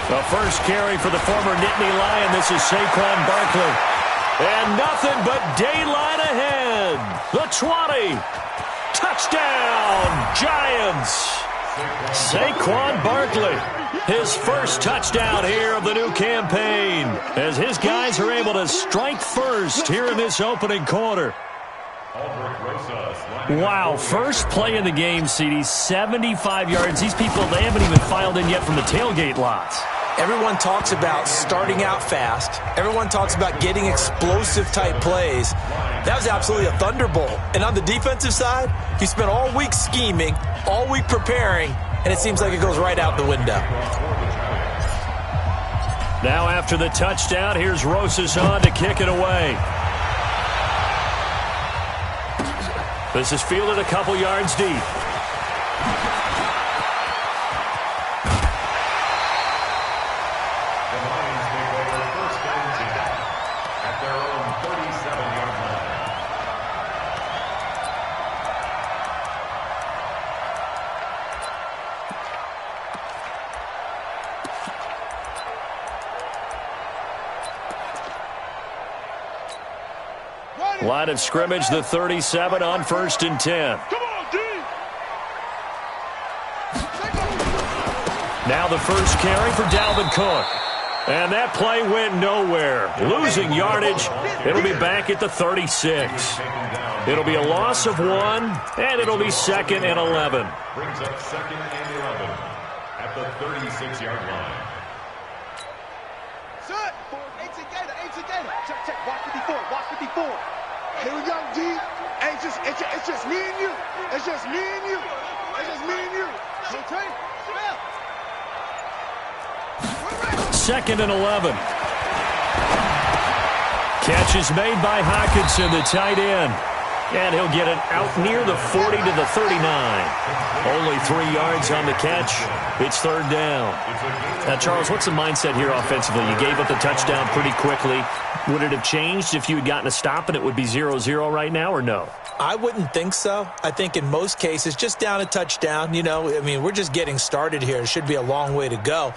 The first carry for the former Nittany Lion. This is Saquon Barkley. And nothing but daylight ahead. The 20. Touchdown, Giants. Saquon Barkley, his first touchdown here of the new campaign, as his guys are able to strike first here in this opening quarter. Wow, first play in the game, CD, 75 yards. These people, they haven't even filed in yet from the tailgate lots. Everyone talks about starting out fast. Everyone talks about getting explosive-type plays. That was absolutely a thunderbolt. And on the defensive side, you spent all week scheming, all week preparing, and it seems like it goes right out the window. Now after the touchdown, here's Rosas on to kick it away. This is fielded a couple yards deep. Line of scrimmage, the 37 on 1st and 10. Now the first carry for Dalvin Cook. And that play went nowhere. Losing yardage. It'll be back at the 36. It'll be a loss of 1, and it'll be 2nd and 11. Brings up 2nd and 11 at the 36-yard line. Set. 8 together. Check. Watch 54. Here we go, D. It's just me and you. It's just me and you. Okay? 2nd and 11. Catch is made by Hockenson, the tight end. And he'll get it out near the 40 to the 39. Only 3 yards on the catch. It's 3rd down. Now, Charles, what's the mindset here offensively? You gave up the touchdown pretty quickly. Would it have changed if you had gotten a stop and it would be 0-0 right now, or no? I wouldn't think so. I think in most cases, just down a touchdown, we're just getting started here. It should be a long way to go.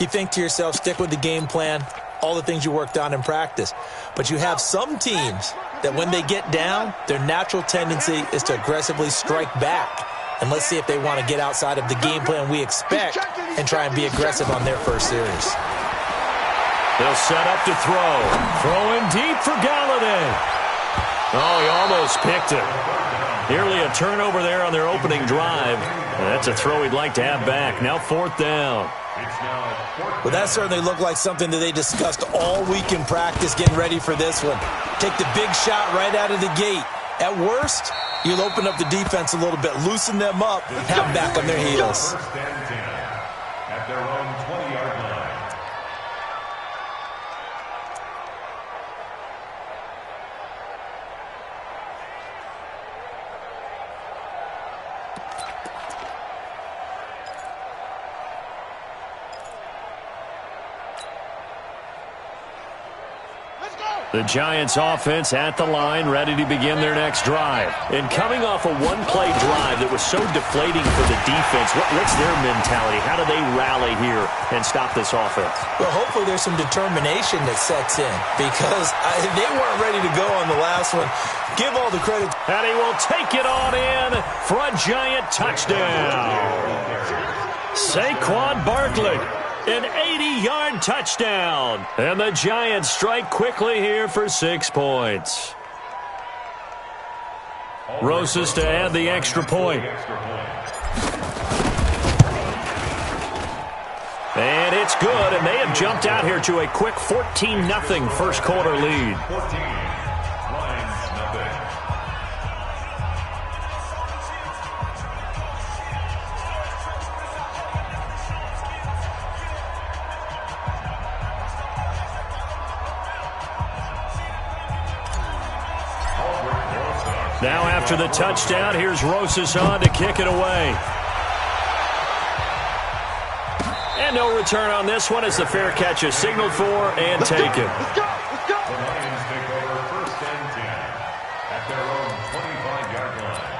You think to yourself, stick with the game plan, all the things you worked on in practice. But you have some teams that when they get down, their natural tendency is to aggressively strike back. And let's see if they want to get outside of the game plan we expect and try and be aggressive on their first series. They'll set up to throw. Throwing deep for Galladay. Oh, he almost picked it. Nearly a turnover there on their opening drive. And that's a throw he'd like to have back. Now 4th down. Well, that certainly looked like something that they discussed all week in practice, getting ready for this one. Take the big shot right out of the gate. At worst, you'll open up the defense a little bit, loosen them up, and have them back on their heels. At their own 20-yard line. The Giants offense at the line, ready to begin their next drive. And coming off a one-play drive that was so deflating for the defense, what's their mentality? How do they rally here and stop this offense? Well, hopefully there's some determination that sets in, because they weren't ready to go on the last one. Give all the credit. And he will take it on in for a Giant touchdown. Saquon Barkley. An 80-yard touchdown. And the Giants strike quickly here for 6 points. Rosas to add the extra point. And it's good, and they have jumped out here to a quick 14-0 first quarter lead. Now after the touchdown, here's Rosas on to kick it away. And no return on this one as the fair catch is signaled for and taken. Let's go. The Lions take over 1st and 10 at their own 25-yard line.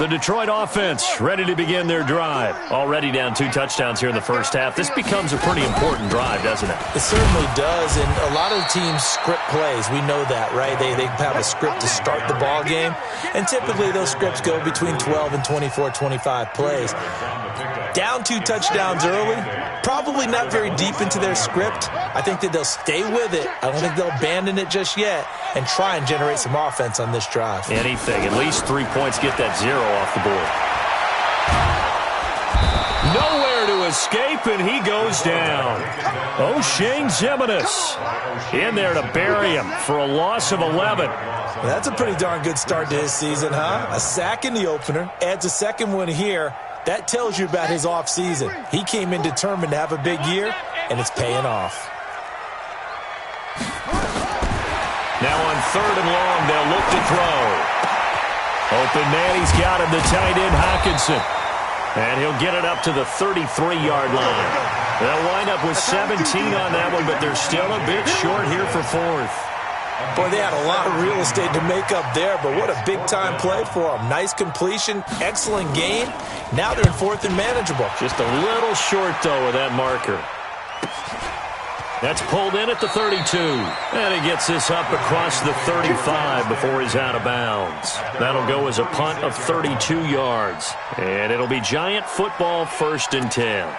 The Detroit offense ready to begin their drive. Already down 2 touchdowns here in the first half. This becomes a pretty important drive, doesn't it? It certainly does, and a lot of teams script plays. We know that, right? They have a script to start the ball game, and typically those scripts go between 12 and 24, 25 plays. Down 2 touchdowns early, probably not very deep into their script. I think that they'll stay with it. I don't think they'll abandon it just yet and try and generate some offense on this drive. Anything. At least 3 points, get that 0 off the board. Nowhere to escape, and he goes down. O'Shane Ximines in there to bury him for a loss of 11. That's a pretty darn good start to his season, huh? A sack in the opener, adds a second one here. That tells you about his offseason. He came in determined to have a big year, and it's paying off. Now on 3rd and long, they'll look to throw. Open man, he's got him, the tight end Hockenson. And he'll get it up to the 33-yard line. They'll wind up with 17 on that one, but they're still a bit short here for 4th. Boy, they had a lot of real estate to make up there, but what a big-time play for them. Nice completion, excellent gain. Now they're in 4th and manageable. Just a little short, though, of that marker. That's pulled in at the 32. And he gets this up across the 35 before he's out of bounds. That'll go as a punt of 32 yards. And it'll be Giant football, 1st and 10.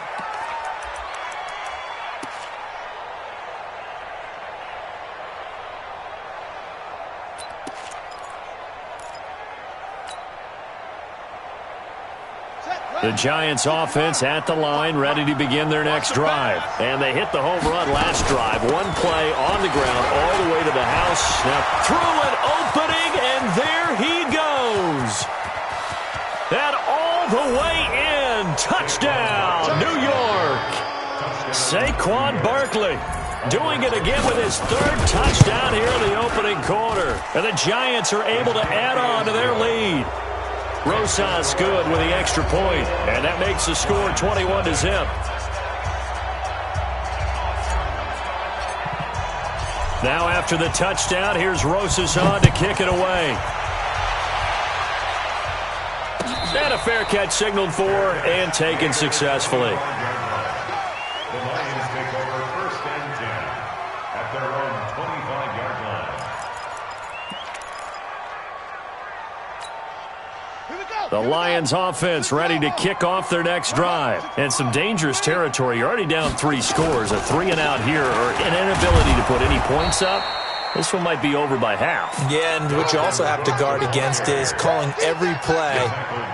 The Giants offense at the line, ready to begin their next drive. And they hit the home run last drive. 1 play on the ground all the way to the house. Now through an opening, and there he goes. And all the way in. Touchdown, New York. Saquon Barkley doing it again with his 3rd touchdown here in the opening quarter. And the Giants are able to add on to their lead. Rosas good with the extra point, and that makes the score 21-0. Now after the touchdown, here's Rosas on to kick it away. And a fair catch signaled for and taken successfully. The Lions take over 1st and 10 at their own 25-yard line. The Lions offense ready to kick off their next drive. And some dangerous territory. You're already down 3 scores. A 3-and-out here, or an inability to put any points up. This one might be over by half. Yeah, and what you also have to guard against is calling every play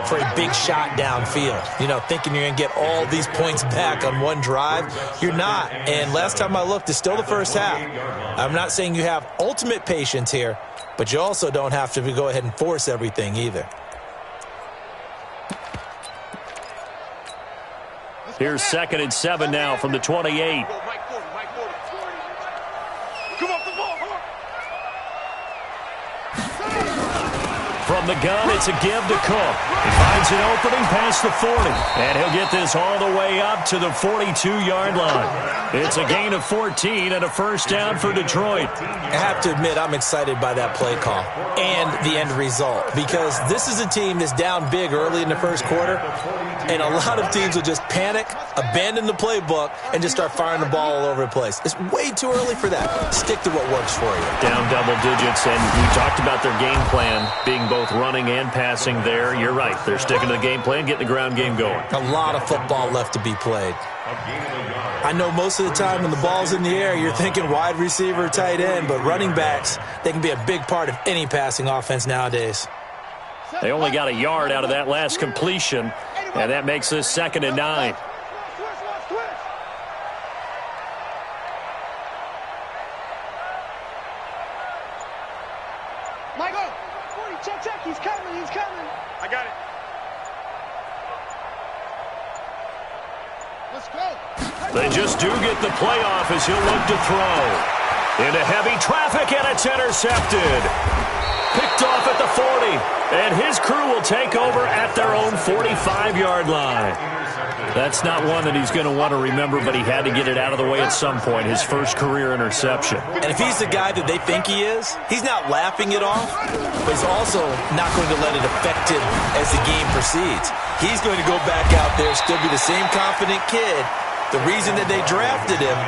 for a big shot downfield. You know, thinking you're going to get all these points back on one drive. You're not. And last time I looked, it's still the first half. I'm not saying you have ultimate patience here, but you also don't have to go ahead and force everything either. Here's 2nd and 7 now from the 28. From the gun, it's a give to Cook. He finds an opening past the 40. And he'll get this all the way up to the 42-yard line. It's a gain of 14 and a 1st down for Detroit. I have to admit, I'm excited by that play call and the end result, because this is a team that's down big early in the first quarter, and a lot of teams will just panic, abandon the playbook, and just start firing the ball all over the place. It's way too early for that. Stick to what works for you. Down double digits, and we talked about their game plan being both running and passing there. You're right. They're sticking to the game plan, getting the ground game going. A lot of football left to be played. I know most of the time when the ball's in the air, you're thinking wide receiver, tight end, but running backs, they can be a big part of any passing offense nowadays. They only got a yard out of that last completion, and that makes this 2nd and 9. Michael, check, he's coming. I got it. Let's go. They just do get the playoff as he'll look to throw. Into heavy traffic, and it's intercepted. Picked off at the 40, and his crew will take over at their own 45-yard line. That's not one that he's going to want to remember, but he had to get it out of the way at some point, his first career interception. And if he's the guy that they think he is, he's not laughing it off, but he's also not going to let it affect him as the game proceeds. He's going to go back out there, still be the same confident kid, the reason that they drafted him,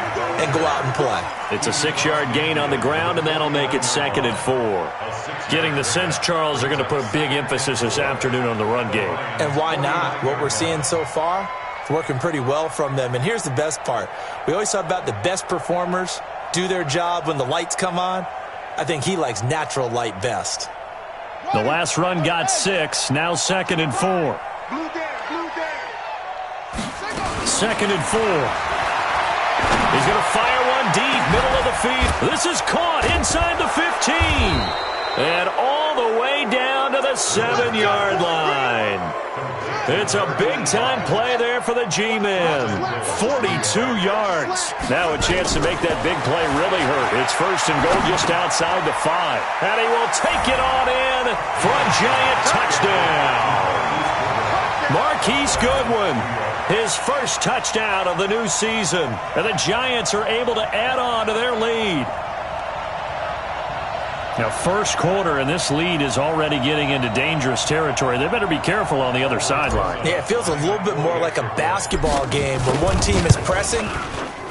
and go out and play. It's a 6-yard gain on the ground, and that'll make it 2nd and 4. Getting the sense, Charles, they're going to put a big emphasis this afternoon on the run game. And why not? What we're seeing so far, it's working pretty well from them. And here's the best part. We always talk about the best performers do their job when the lights come on. I think he likes natural light best. The last run got 6, now 2nd and 4. 2nd and 4. He's going to fire one deep, middle of the field. This is caught inside the 15. And all the way down to the 7-yard line. It's a big-time play there for the G-men. 42 yards. Now a chance to make that big play really hurt. It's 1st and goal just outside the 5. And he will take it on in for a giant touchdown. Marquise Goodwin, his first touchdown of the new season. And the Giants are able to add on to their lead. Now, first quarter, and this lead is already getting into dangerous territory. They better be careful on the other sideline. Yeah, it feels a little bit more like a basketball game where one team is pressing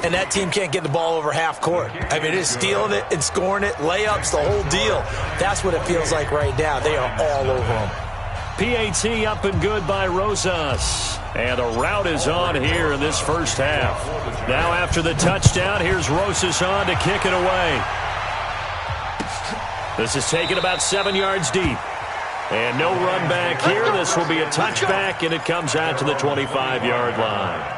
and that team can't get the ball over half court. I mean, it is stealing it and scoring it, layups, the whole deal. That's what it feels like right now. They are all over them. PAT up and good by Rosas. And a rout is on here in this first half. Now after the touchdown, here's Rosas on to kick it away. This is taken about 7 yards deep. And no run back here. This will be a touchback, and it comes out to the 25-yard line.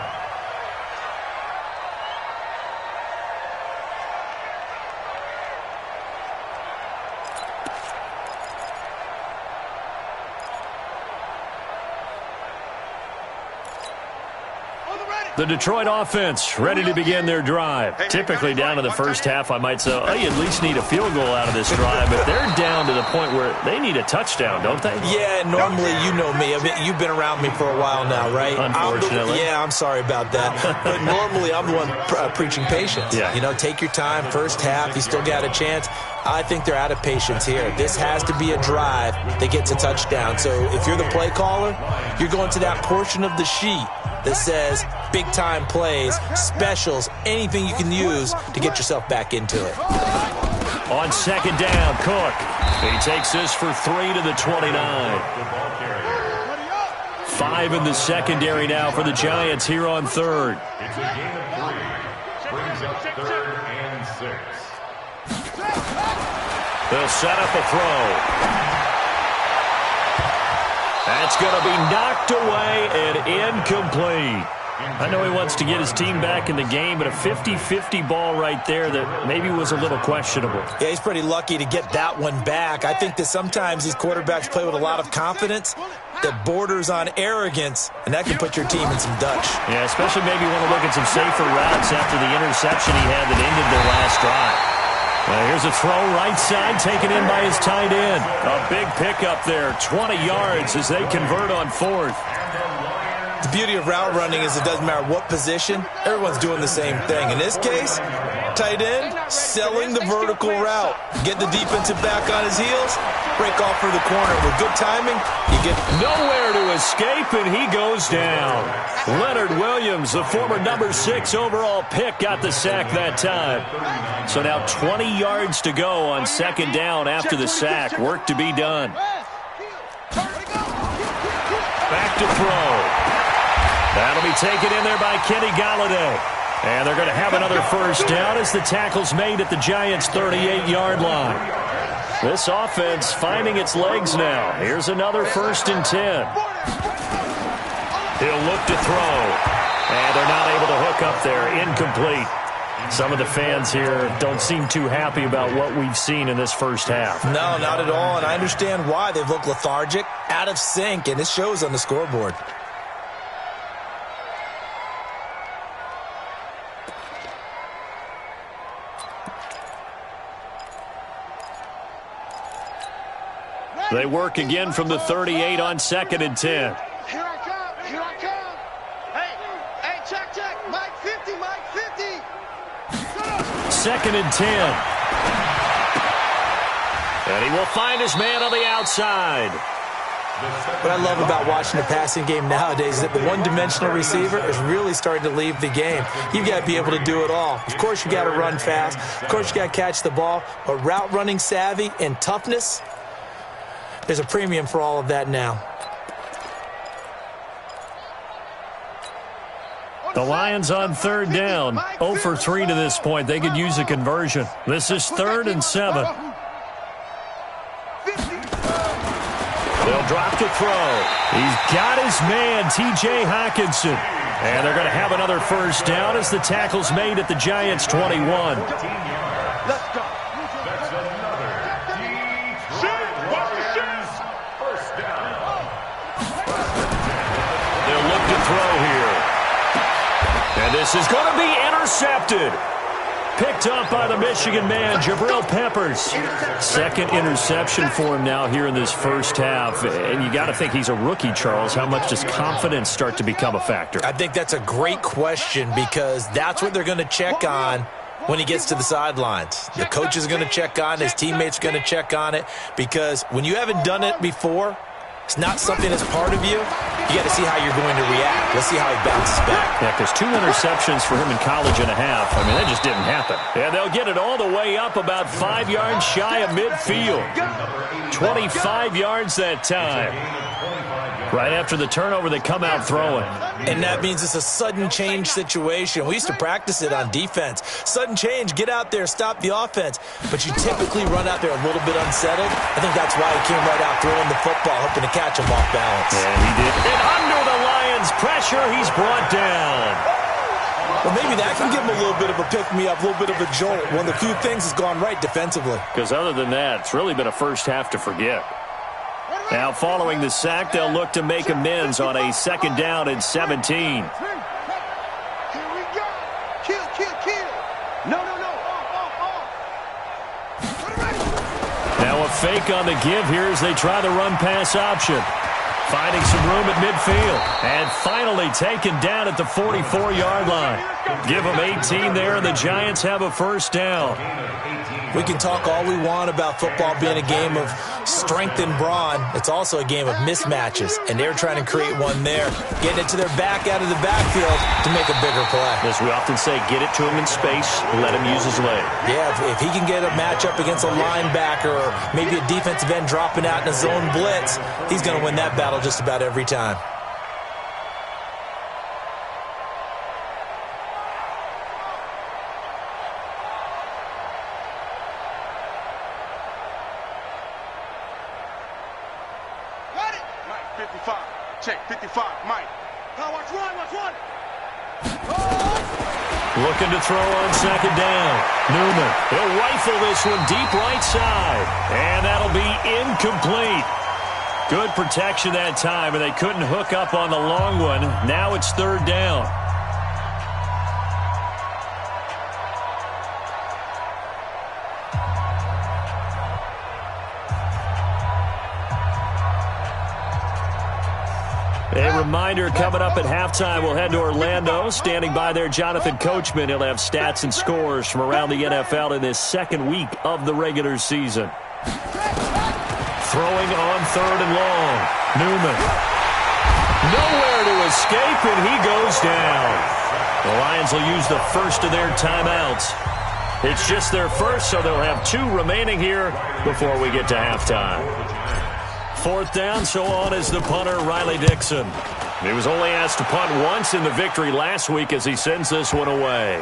The Detroit offense ready to begin their drive. Typically down to the first half, I might say, oh, you at least need a field goal out of this drive. But they're down to the point where they need a touchdown, don't they? Yeah, normally you know me. I mean, you've been around me for a while now, right? Unfortunately. I'm sorry about that. But normally I'm the one preaching patience. Yeah. You know, take your time. First half, you still got a chance. I think they're out of patience here. This has to be a drive that gets a touchdown. So if you're the play caller, you're going to that portion of the sheet that says big-time plays, specials, anything you can use to get yourself back into it. On second down, Cook. He takes this for 3 to the 29. 5 in the secondary now for the Giants here on third. It's a gain of 3. Brings up 3rd and 6. They'll set up a throw. That's going to be knocked away and incomplete. I know he wants to get his team back in the game, but a 50-50 ball right there that maybe was a little questionable. Yeah, he's pretty lucky to get that one back. I think that sometimes these quarterbacks play with a lot of confidence that borders on arrogance, and that can put your team in some Dutch. Yeah, especially maybe want to look at some safer routes after the interception he had that ended their last drive. Here's a throw right side taken in by his tight end. A big pickup there, 20 yards as they convert on fourth. The beauty of route running is it doesn't matter what position, everyone's doing the same thing. In this case, tight end selling the vertical route. Get the defensive back on his heels, break off for the corner. With good timing, you get nowhere to escape, and he goes down. Leonard Williams, the former number 6 overall pick, got the sack that time. So now 20 yards to go on second down after the sack. Work to be done. Back to throw. That'll be taken in there by Kenny Golladay. And they're going to have another first down as the tackle's made at the Giants' 38-yard line. This offense finding its legs now. Here's another 1st and 10. He'll look to throw. And they're not able to hook up there. Incomplete. Some of the fans here don't seem too happy about what we've seen in this first half. No, not at all. And I understand why. They've looked lethargic, out of sync, and it shows on the scoreboard. They work again from the 38 on 2nd and 10. Here I come. Here I come. Hey, 2nd and 10. And he will find his man on the outside. What I love about watching the passing game nowadays is that the one-dimensional receiver is really starting to leave the game. You've got to be able to do it all. Of course, you got to run fast. Of course, you got to catch the ball. But route running savvy and toughness, there's a premium for all of that now. The Lions on 3rd down. 0 for 3 to this point. They could use a conversion. This is 3rd and 7. They'll drop to throw. He's got his man, T.J. Hockenson. And they're going to have another first down as the tackle's made at the Giants' 21. Let's go. That's another Lions first down. They'll look to throw here. And this is going to be intercepted. Picked up by the Michigan man, Jabril Peppers. 2nd interception for him now here in this first half. And you got to think he's a rookie, Charles. How much does confidence start to become a factor? I think that's a great question because that's what they're going to check on when he gets to the sidelines. The coach is going to check on, his teammates are going to check on it because when you haven't done it before, it's not something that's part of you. You got to see how you're going to react. Let's see how he bounces back. Yeah, because 2 interceptions for him in college and a half. I mean, that just didn't happen. And they'll get it all the way up about 5 yards shy of midfield. 25 yards that time. Right after the turnover, they come out throwing. And that means it's a sudden change situation. We used to practice it on defense. Sudden change, get out there, stop the offense. But you typically run out there a little bit unsettled. I think that's why he came right out throwing the football, hoping to catch him off balance. And he did. And under the Lions' pressure, he's brought down. Well, maybe that can give him a little bit of a pick-me-up, a little bit of a jolt. One of the few things has gone right defensively. Because other than that, it's really been a first half to forget. Now, following the sack, they'll look to make amends on a 2nd down and 17. Here we go. Kill, kill, kill. No. Now a fake on the give here as they try the run-pass option. Finding some room at midfield. And finally taken down at the 44-yard line. Give them 18 there, and the Giants have a first down. We can talk all we want about football being a game of strength and brawn. It's also a game of mismatches, and they're trying to create one there. Getting it to their back out of the backfield to make a bigger play. As we often say, get it to him in space, let him use his leg. Yeah, if he can get a matchup against a linebacker or maybe a defensive end dropping out in a zone blitz, he's going to win that battle just about every time. Check, 55, Mike. Now watch one. Looking to throw on 2nd down. Newman, he'll rifle this one deep right side. And that'll be incomplete. Good protection that time, and they couldn't hook up on the long one. Now it's 3rd down. A reminder, coming up at halftime, we'll head to Orlando. Standing by there, Jonathan Coachman. He'll have stats and scores from around the NFL in this 2nd week of the regular season. Throwing on 3rd and long. Newman. Nowhere to escape, and he goes down. The Lions will use the first of their timeouts. It's just their first, so they'll have 2 remaining here before we get to halftime. 4th down, so on is the punter, Riley Dixon. He was only asked to punt once in the victory last week as he sends this one away.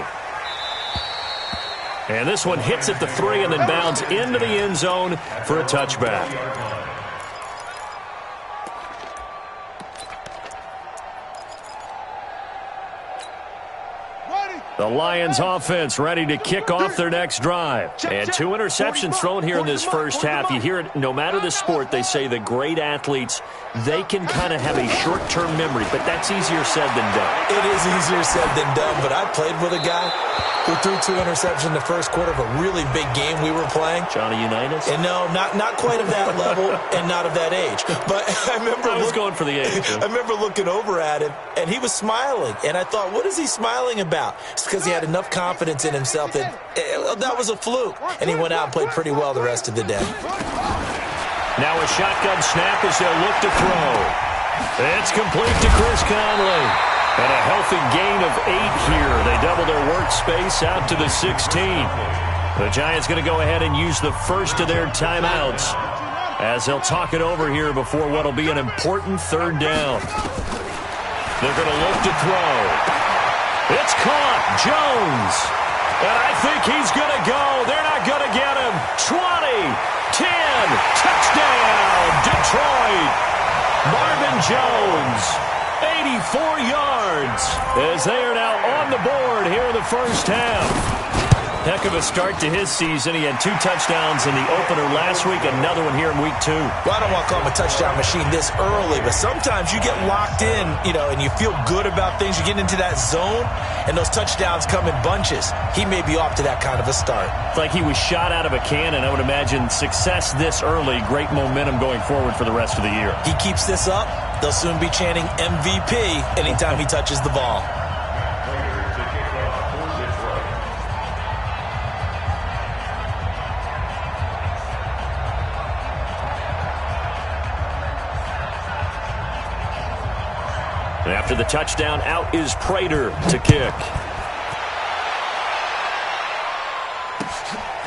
And this one hits at the 3 and then bounds into the end zone for a touchback. The Lions offense ready to kick off their next drive. And 2 interceptions thrown here in this first half. You hear it, no matter the sport, they say the great athletes, they can kind of have a short-term memory, but that's easier said than done. It is easier said than done, but I played with a guy who threw 2 interceptions in the first quarter of a really big game we were playing. Johnny Unitas? And no, not quite of that level and not of that age. But I remember I was going for the age. I remember looking over at him, and he was smiling. And I thought, what is he smiling about? He's because he had enough confidence in himself that that was a fluke, and he went out and played pretty well the rest of the day. Now a shotgun snap as they'll look to throw. It's complete to Chris Conley. And a healthy gain of 8 here. They double their workspace out to the 16. The Giants going to go ahead and use the first of their timeouts as they'll talk it over here before what will be an important third down. They're going to look to throw. It's caught. Jones. And I think he's going to go. They're not going to get him. 20, 10, touchdown, Detroit. Marvin Jones, 84 yards, as they are now on the board here in the first half. Heck of a start to his season. He had 2 touchdowns in the opener last week, another one here in week 2. Well, I don't want to call him a touchdown machine this early, but sometimes you get locked in, and you feel good about things. You get into that zone, and those touchdowns come in bunches. He may be off to that kind of a start. It's like he was shot out of a cannon. I would imagine success this early, great momentum going forward for the rest of the year. He keeps this up, they'll soon be chanting MVP anytime he touches the ball. After the touchdown, out is Prater to kick.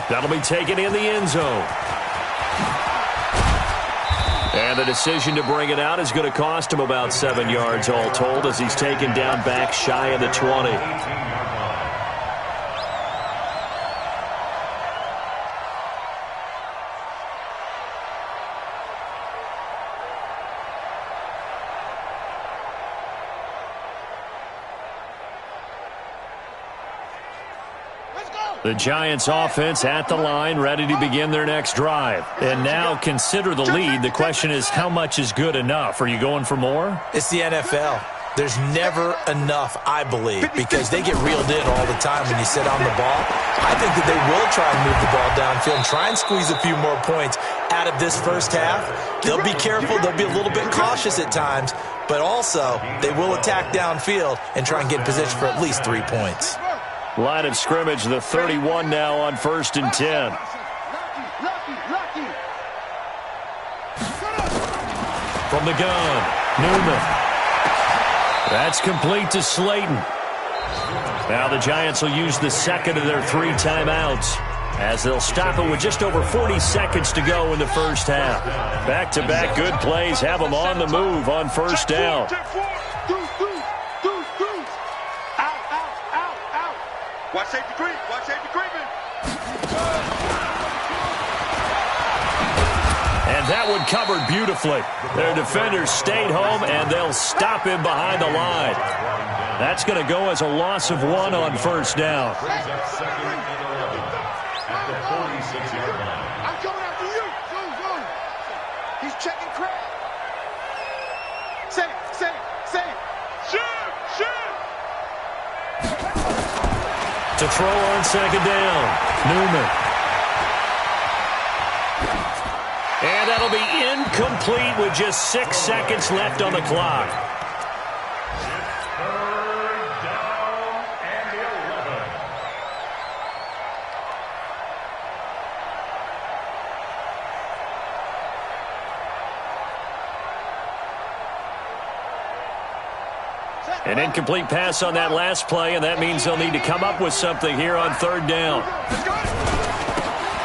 That'll be taken in the end zone. And the decision to bring it out is going to cost him about 7 yards all told as he's taken down back shy of the 20. The Giants offense at the line, ready to begin their next drive. And now consider the lead. The question is, how much is good enough? Are you going for more? It's the NFL. There's never enough, I believe, because they get reeled in all the time when you sit on the ball. I think that they will try and move the ball downfield and try and squeeze a few more points out of this first half. They'll be careful. They'll be a little bit cautious at times, but also they will attack downfield and try and get in position for at least 3 points. Line of scrimmage, the 31 now on 1st and 10. From the gun, Newman. That's complete to Slayton. Now the Giants will use the second of their 3 timeouts as they'll stop it with just over 40 seconds to go in the first half. Back-to-back good plays have them on the move on first down. Watch safety creep. Watch safety creeping. And that one covered beautifully. Their defenders stayed home, and they'll stop him behind the line. That's going to go as a loss of 1 on first down. Brings up second and 11 at the 46-yard line. I'm coming after you. Zoom. He's checking crap. Say it. Shoot. To throw on second down, Newman. And that'll be incomplete with just 6 seconds left on the clock. Third down and 11. An incomplete pass on that last play, and that means they'll need to come up with something here on third down.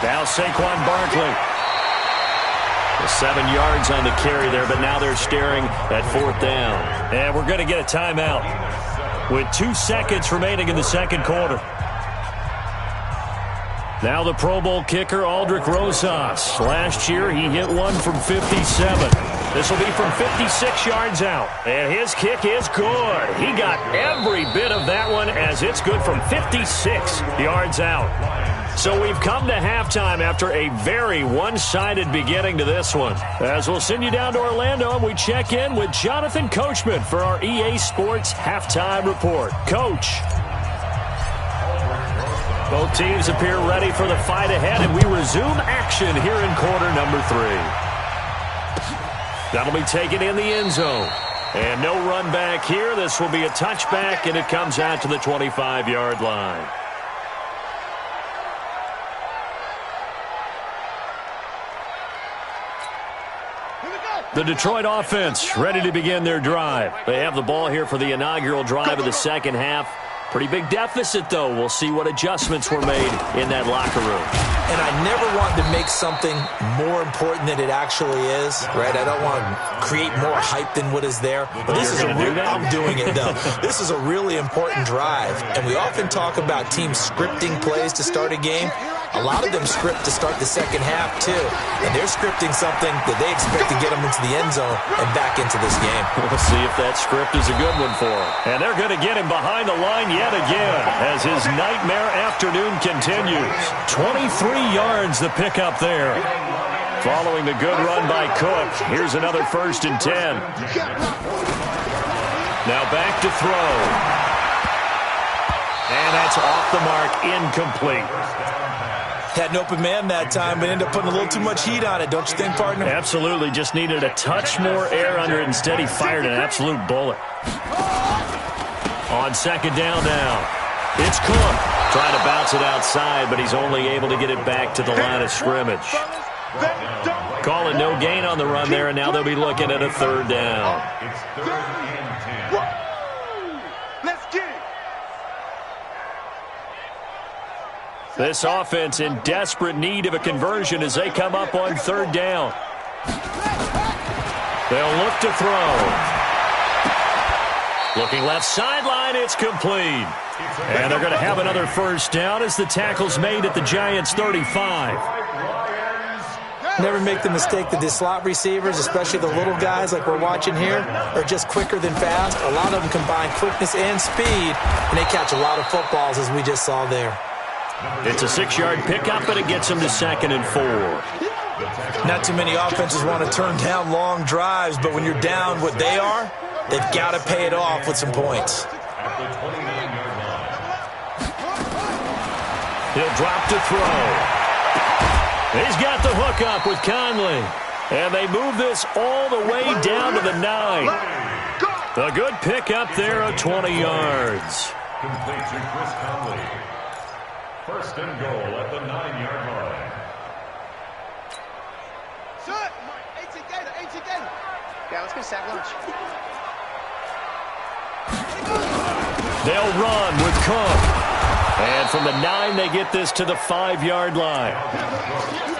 Now Saquon Barkley. 7 yards on the carry there, but now they're staring at 4th down. And we're going to get a timeout with 2 seconds remaining in the second quarter. Now the Pro Bowl kicker, Aldrick Rosas. Last year, he hit one from 57. This will be from 56 yards out. And his kick is good. He got every bit of that one as it's good from 56 yards out. So we've come to halftime after a very one-sided beginning to this one. As we'll send you down to Orlando and we check in with Jonathan Coachman for our EA Sports Halftime Report. Coach. Both teams appear ready for the fight ahead, and we resume action here in quarter number 3. That'll be taken in the end zone. And no run back here. This will be a touchback, and it comes out to the 25-yard line. The Detroit offense ready to begin their drive. They have the ball here for the inaugural drive of the second half. Pretty big deficit, though. We'll see what adjustments were made in that locker room. And I never want to make something more important than it actually is, right? I don't want to create more hype than what is there. But this is I'm doing it, though. This is a really important drive. And we often talk about teams scripting plays to start a game. A lot of them script to start the second half, too. And they're scripting something that they expect to get them into the end zone and back into this game. We'll see if that script is a good one for him. And they're going to get him behind the line yet again as his nightmare afternoon continues. 23 yards the pickup there. Following the good run by Cook, here's another 1st and 10. Now back to throw. And that's off the mark, incomplete. Had an open man that time, but ended up putting a little too much heat on it, don't you think, partner? Absolutely. Just needed a touch more air under it. Instead, he fired an absolute bullet. On 2nd down now, it's Cook. Trying to bounce it outside, but he's only able to get it back to the line of scrimmage. Call it no gain on the run there, and now they'll be looking at a 3rd down. It's 3rd and 10. Let's get it. This offense in desperate need of a conversion as they come up on 3rd down. They'll look to throw. Looking left sideline, it's complete. And they're going to have another 1st down as the tackle's made at the Giants' 35. Never make the mistake that the slot receivers, especially the little guys like we're watching here, are just quicker than fast. A lot of them combine quickness and speed, and they catch a lot of footballs, as we just saw there. It's a 6-yard pickup, and it gets them to 2nd and 4. Not too many offenses want to turn down long drives, but when you're down what they are, they've got to pay it off with some points. At the 29-yard line. He'll drop to throw. He's got the hook up with Conley. And they move this all the way down to the 9. A good pickup there at 20 yards. Complete to Chris Conley. 1st and goal at the 9-yard line. Shut! 18 Gator, 18 Gator. Yeah, let's go sack lunch. They'll run with Cook. And from the 9, they get this to the 5-yard line.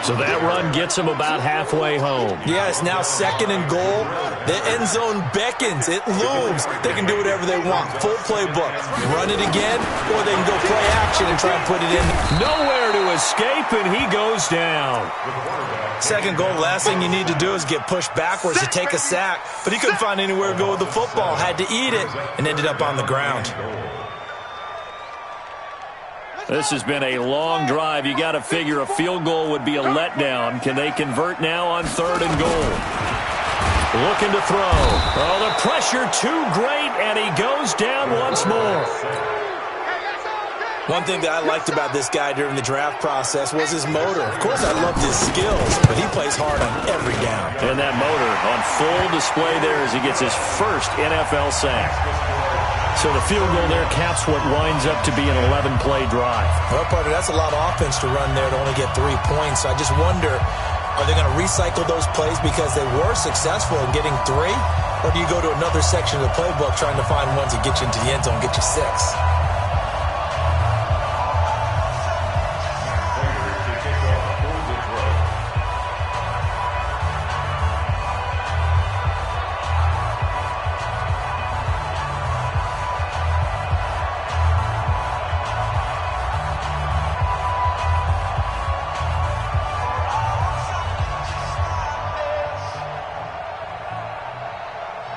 So that run gets them about halfway home. Yeah, it's now 2nd and goal. The end zone beckons. It looms. They can do whatever they want. Full playbook. Run it again, or they can go play action and try and put it in. Nowhere to escape, and he goes down. 2nd goal, last thing you need to do is get pushed backwards to take a sack. But he couldn't find anywhere to go with the football. Had to eat it and ended up on the ground. This has been a long drive. You got to figure a field goal would be a letdown. Can they convert now on 3rd and goal? Looking to throw. Oh, the pressure too great, and he goes down once more. One thing that I liked about this guy during the draft process was his motor. Of course, I loved his skills, but he plays hard on every down. And that motor on full display there as he gets his 1st NFL sack. So the field goal there caps what winds up to be an 11-play drive. Well, partner, that's a lot of offense to run there to only get 3 points. So I just wonder, are they going to recycle those plays because they were successful in getting 3? Or do you go to another section of the playbook trying to find ones that get you into the end zone and get you 6?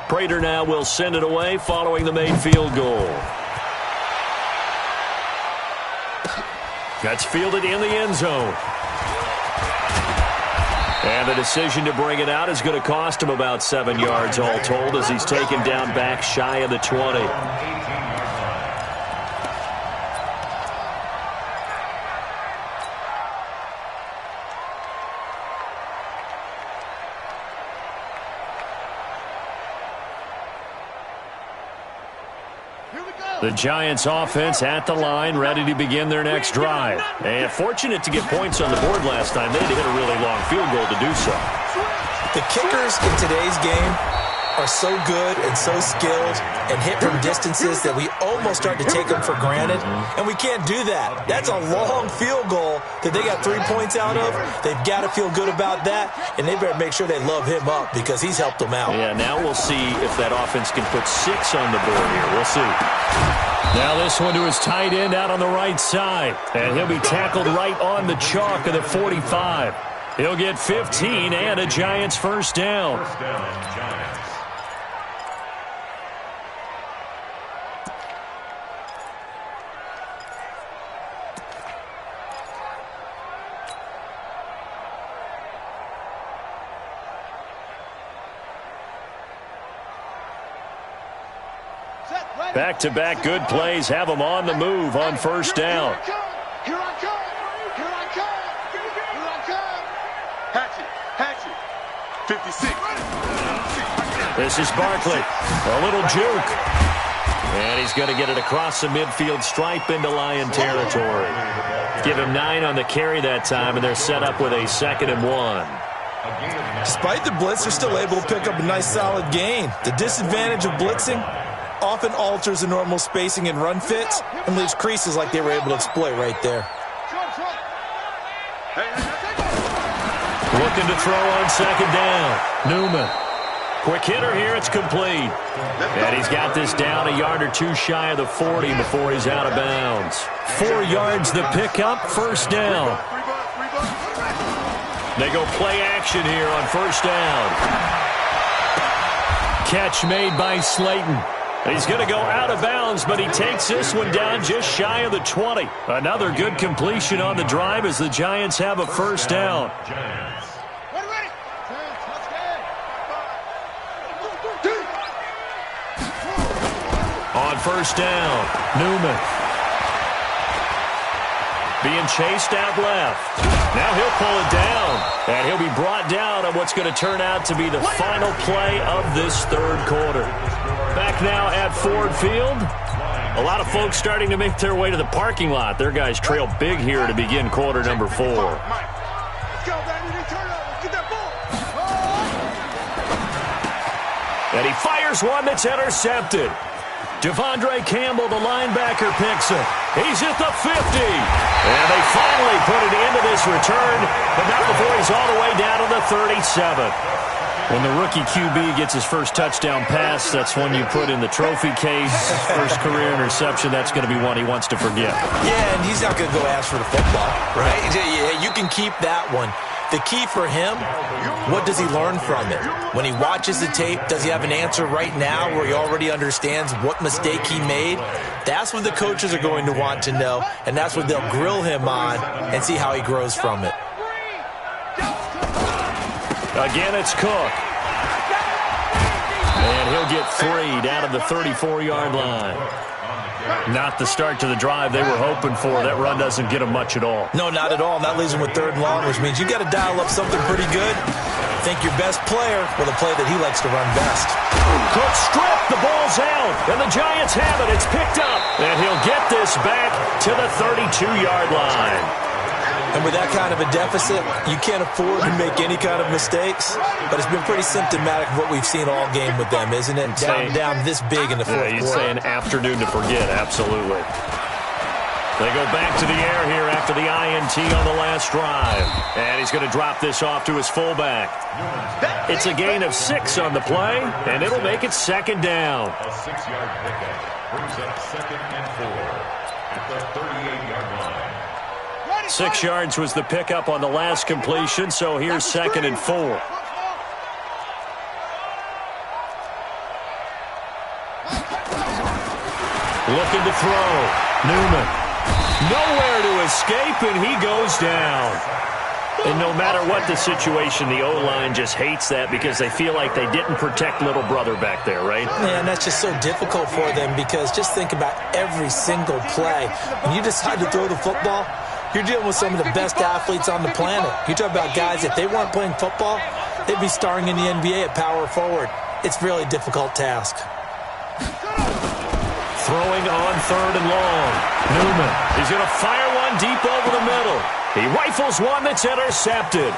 Prater now will send it away following the made field goal. That's fielded in the end zone. And the decision to bring it out is going to cost him about 7 yards all told as he's taken down back shy of the 20. The Giants offense at the line, ready to begin their next drive. And fortunate to get points on the board last time. They had to hit a really long field goal to do so. The kickers in today's game are so good and so skilled and hit from distances that we almost start to take them for granted, and we can't do that. That's a long field goal that they got 3 points out of. They've got to feel good about that, and they better make sure they love him up because he's helped them out. Yeah, now we'll see if that offense can put 6 on the board here. We'll see. Now this one to his tight end out on the right side, and he'll be tackled right on the chalk of the 45. He'll get 15 and a Giants first down. First down, Giants. Back-to-back good plays have them on the move on first down. Here I come. Here I come. Here I come. Hatchet. 56. This is Barkley. A little juke. And he's going to get it across the midfield stripe into Lion territory. Give him 9 on the carry that time, and they're set up with a 2nd and 1. Despite the blitz, they're still able to pick up a nice solid gain. The disadvantage of blitzing often alters the normal spacing and run fits and leaves creases like they were able to exploit right there. Looking to throw on 2nd down. Newman. Quick hitter here. It's complete. And he's got this down a yard or 2 shy of the 40 before he's out of bounds. 4 yards the pickup. First down. They go play action here on first down. Catch made by Slayton. He's going to go out of bounds, but he takes this one down just shy of the 20. Another good completion on the drive as the Giants have a first down. On first down, Newman. Being chased out left. Now he'll pull it down, and he'll be brought down on what's going to turn out to be the final play of this 3rd quarter. Back now at Ford Field. A lot of folks starting to make their way to the parking lot. Their guys trail big here to begin quarter number 4. And he fires one that's intercepted. Devondre Campbell, the linebacker, picks it. He's at the 50. And they finally put it into this return, but not before he's all the way down to the 37. When the rookie QB gets his first touchdown pass, that's one you put in the trophy case. First career interception, that's going to be one he wants to forget. Yeah, and he's not going to go ask for the football, right? Yeah, you can keep that one. The key for him, what does he learn from it? When he watches the tape, does he have an answer right now where he already understands what mistake he made? That's what the coaches are going to want to know, and that's what they'll grill him on and see how he grows from it. Again, it's Cook. And he'll get 3 down to the 34-yard line. Not the start to the drive they were hoping for. That run doesn't get them much at all. No, not at all. And that leaves them with 3rd and long, which means you got to dial up something pretty good. Think your best player with a play that he likes to run best. Cook stripped. The ball's out. And the Giants have it. It's picked up. And he'll get this back to the 32-yard line. And with that kind of a deficit, you can't afford to make any kind of mistakes. But it's been pretty symptomatic of what we've seen all game with them, isn't it? Down this big in the 4th quarter. You'd say an afternoon to forget, absolutely. They go back to the air here after the INT on the last drive. And he's going to drop this off to his fullback. It's a gain of 6 on the play, and it'll make it 2nd down. A 6-yard pickup brings up 2nd and 4 at the 38-yard line. 6 yards was the pickup on the last completion, so here's 2nd and 4. Looking to throw. Newman. Nowhere to escape, and he goes down. And no matter what the situation, the O-line just hates that because they feel like they didn't protect little brother back there, right? Man, that's just so difficult for them because just think about every single play. When you decide to throw the football, you're dealing with some of the best athletes on the planet. You talk about guys, if they weren't playing football, they'd be starring in the NBA at power forward. It's a really difficult task. throwing on 3rd and long. Newman, he's going to fire one deep over the middle. He rifles one that's intercepted.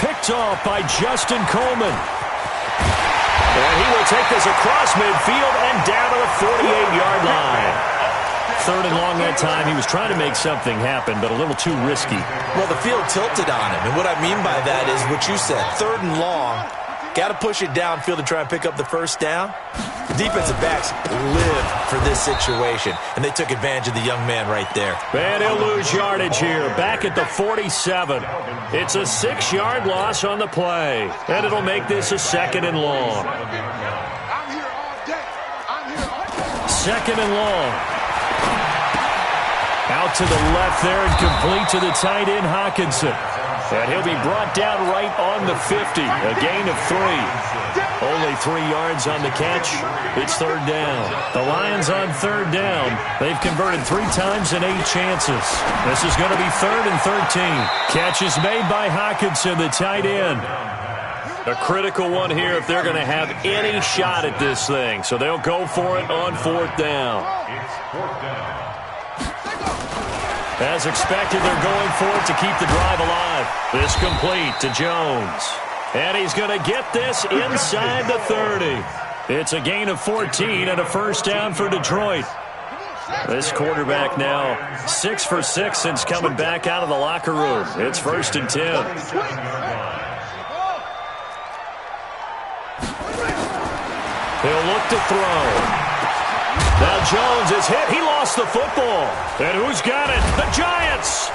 Picked off by Justin Coleman. And he will take this across midfield and down to the 48-yard line. 3rd and long that time. He was trying to make something happen, but a little too risky. Well, the field tilted on him, and what I mean by that is what you said. 3rd and long, got to push it downfield to try and pick up the first down. Defensive backs live for this situation, and they took advantage of the young man right there. And he'll lose yardage here, back at the 47. It's a 6-yard loss on the play, and it'll make this a 2nd and long. I'm here all day. I'm here all day. 2nd and long. Out to the left there and complete to the tight end, Hawkinson. And he'll be brought down right on the 50. A gain of 3. Only 3 yards on the catch. It's 3rd down. The Lions on 3rd down. They've converted 3 times in 8 chances. This is going to be 3rd and 13. Catch is made by Hawkinson, the tight end. A critical one here if they're going to have any shot at this thing. So they'll go for it on 4th down. It's 4th down. As expected, they're going for it to keep the drive alive. This complete to Jones. And he's going to get this inside the 30. It's a gain of 14 and a 1st down for Detroit. This quarterback now 6 for 6 since coming back out of the locker room. It's 1st and 10. He'll look to throw. Now Jones is hit. He lost the football. And who's got it? The Giants.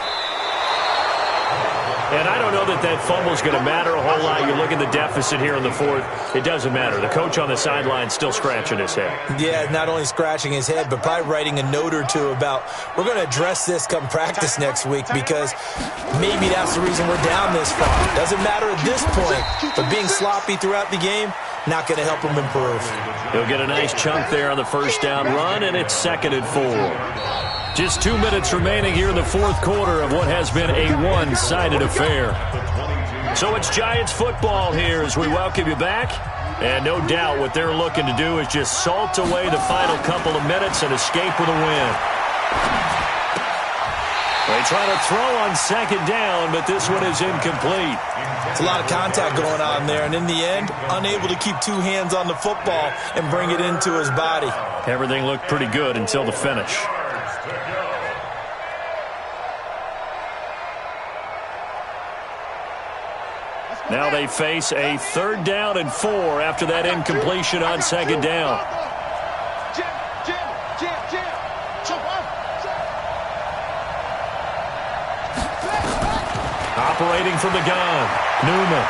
And I don't know that that fumble's going to matter a whole lot. You look at the deficit here in the 4th. It doesn't matter. The coach on the sideline still scratching his head. Yeah, not only scratching his head, but probably writing a note or two about we're going to address this come practice next week because maybe that's the reason we're down this far. Doesn't matter at this point, but being sloppy throughout the game, not going to help him improve. He'll get a nice chunk there on the 1st down run, and it's 2nd and 4. Just 2 minutes remaining here in the 4th quarter of what has been a one-sided affair. So it's Giants football here as we welcome you back. And no doubt what they're looking to do is just salt away the final couple of minutes and escape with a win. They try to throw on 2nd down, but this one is incomplete. It's a lot of contact going on there, and in the end, unable to keep 2 hands on the football and bring it into his body. Everything looked pretty good until the finish. Now they face a 3rd down and 4 after that incompletion on 2nd down. Operating from the gun, Newman.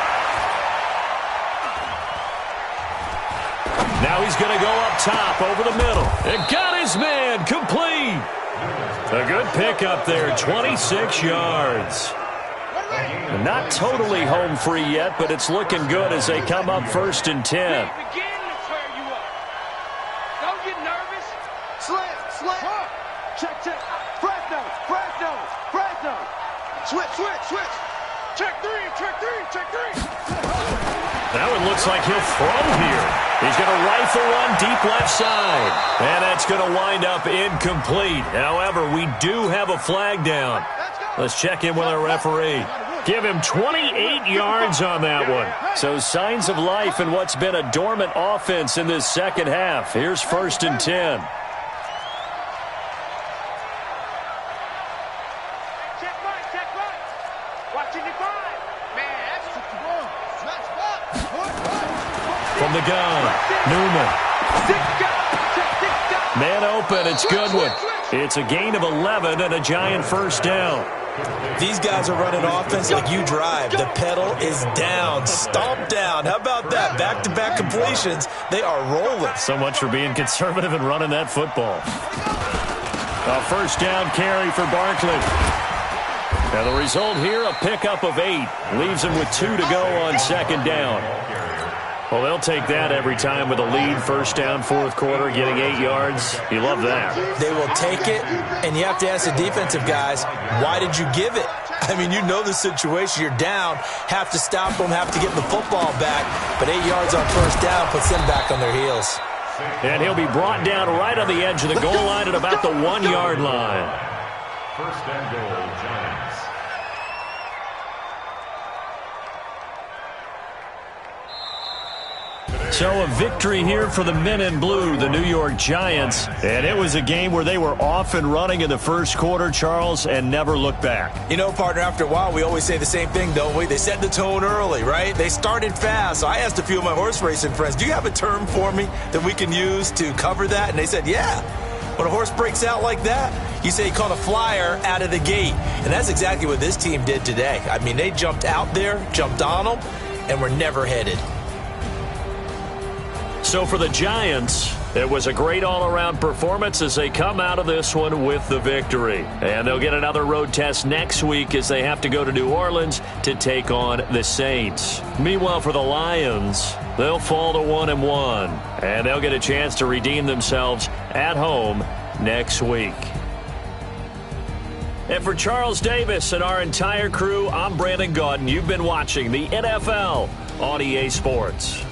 Now he's going to go up top over the middle. And got his man complete. A good pickup there, 26 yards. Not totally home free yet, but it's looking good as they come up 1st and 10. Don't get nervous. Slant. Check. Fresno. Switch. Check three. Now it looks like he'll throw here. He's going to rifle one deep left side. And that's going to wind up incomplete. However, we do have a flag down. Let's check in with our referee. Give him 28 yards on that one. So signs of life in what's been a dormant offense in this 2nd half. Here's 1st and 10. From the gun, Newman. Man open, it's Goodwin. It's a gain of 11 and a Giant 1st down. These guys are running offense like you drive. The pedal is down, stomp down. How about that? Back-to-back completions. They are rolling. So much for being conservative and running that football. A 1st down carry for Barkley. Now the result here, a pickup of 8. Leaves him with 2 to go on 2nd down. Well, they'll take that every time with a lead. 1st down, 4th quarter, getting 8 yards. You love that. They will take it, and you have to ask the defensive guys, why did you give it? I mean, you know the situation. You're down, have to stop them, have to get the football back. But 8 yards on 1st down puts them back on their heels. And he'll be brought down right on the edge of the goal line at about the 1-yard line. First and goal, Giants. So a victory here for the men in blue, the New York Giants. And it was a game where they were off and running in the first quarter, Charles, and never looked back. You know, partner, after a while, we always say the same thing, don't we? They set the tone early, right? They started fast. So I asked a few of my horse racing friends, do you have a term for me that we can use to cover that? And they said, yeah. When a horse breaks out like that, you say he caught a flyer out of the gate. And that's exactly what this team did today. I mean, they jumped out there, jumped on them, and were never headed. So for the Giants, it was a great all-around performance as they come out of this one with the victory. And they'll get another road test next week as they have to go to New Orleans to take on the Saints. Meanwhile, for the Lions, they'll fall to 1-1, and they'll get a chance to redeem themselves at home next week. And for Charles Davis and our entire crew, I'm Brandon Gaudin. You've been watching the NFL on EA Sports.